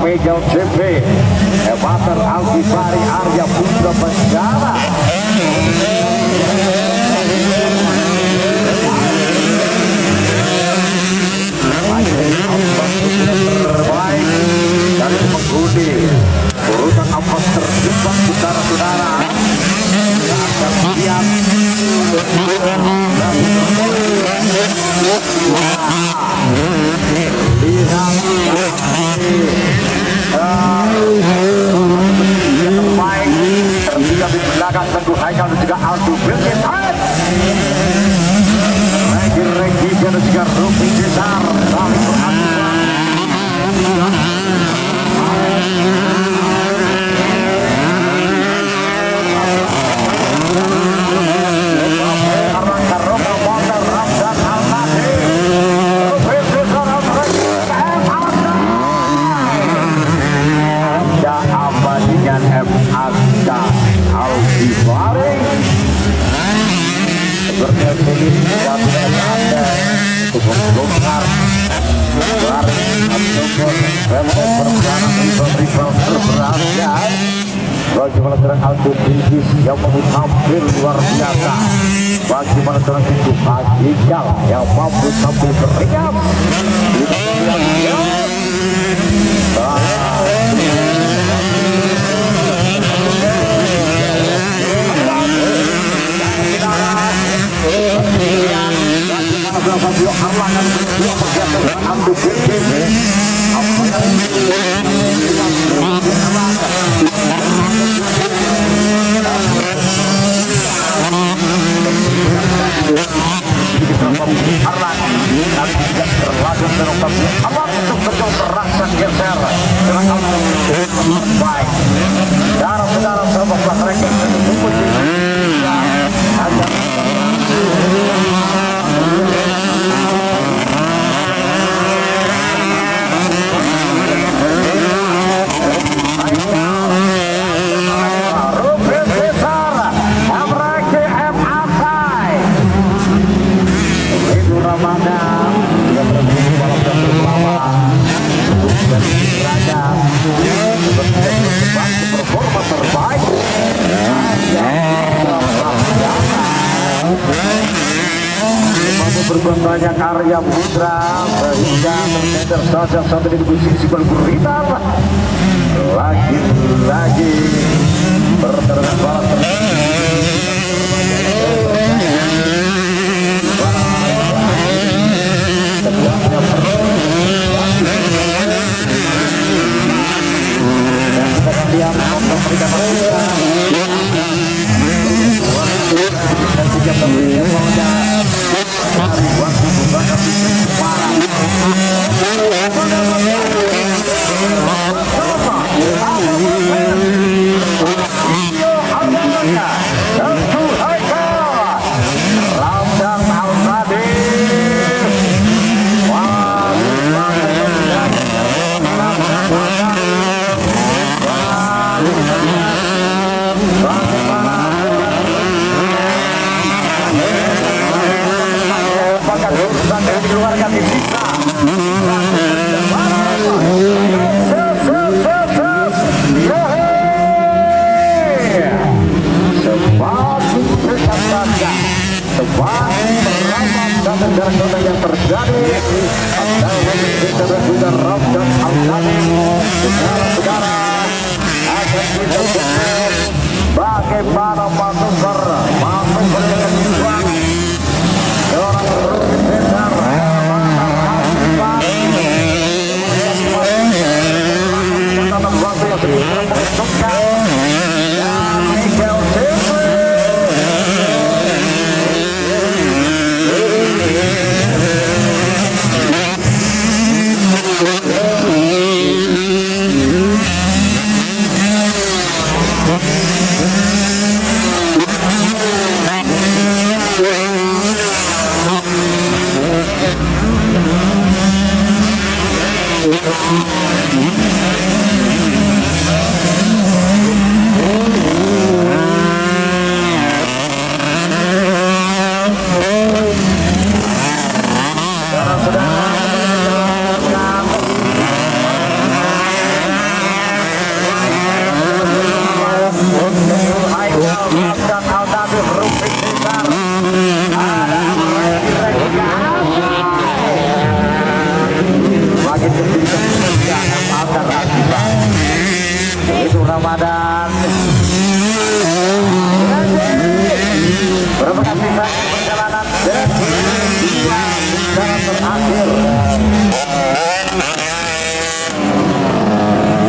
Miguel CP, Evater Alkifari Arya Putra Penjara. Terbaik dari penghuni urutan amat terdepan saudara-saudara akan siap terbaik tertiga di belakang tentu Haikal dan juga Aldo Bilkisan Regi dan juga Rupi Cesar saling beradu bagaimana seorang Aldo Bilkis yang mampu tampil luar biasa, bagaimana seorang itu Haikal yang mampu tampil beriam banyak Arya Putra sehingga terkeder saja sampai di posisi berguritan lagi berterus balas bagaimana manuver dengan Islam seorang rookie besar Ramadan. Berapa kali perjalanan dan terakhir.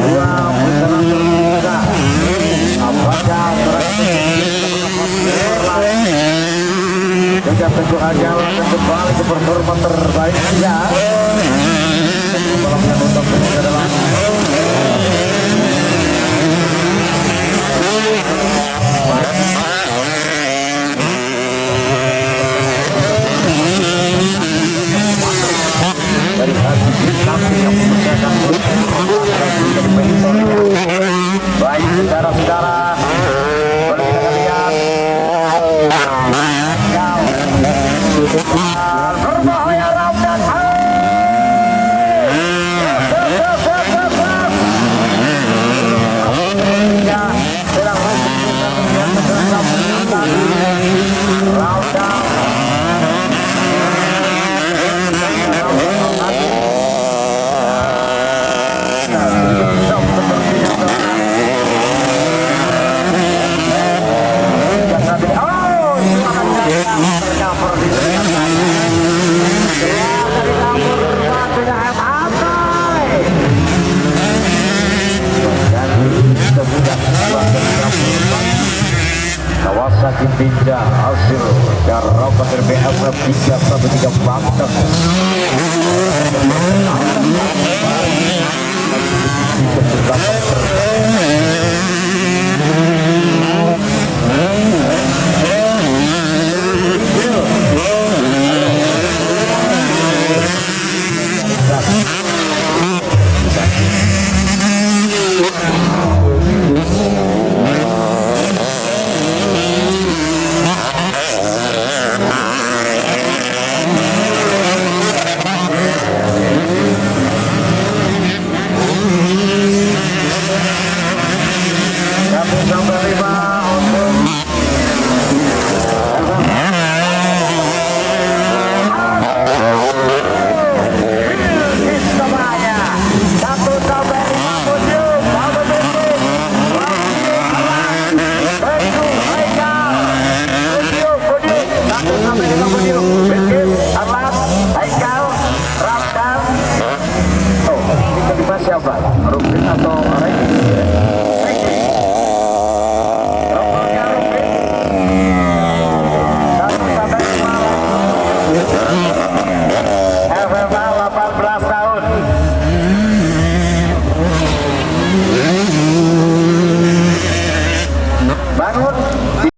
Dua putaran tersisa. Apakah juga Teguh Ajal akan kembali ke performa terbaiknya. Tolongnya untuk adalah dari hati kami yang mengerjakan baik saudara-saudara boleh kita lihat berbahaya Ramdan Kawasaki Ninja hasil Jarobat RBF 313 Banten.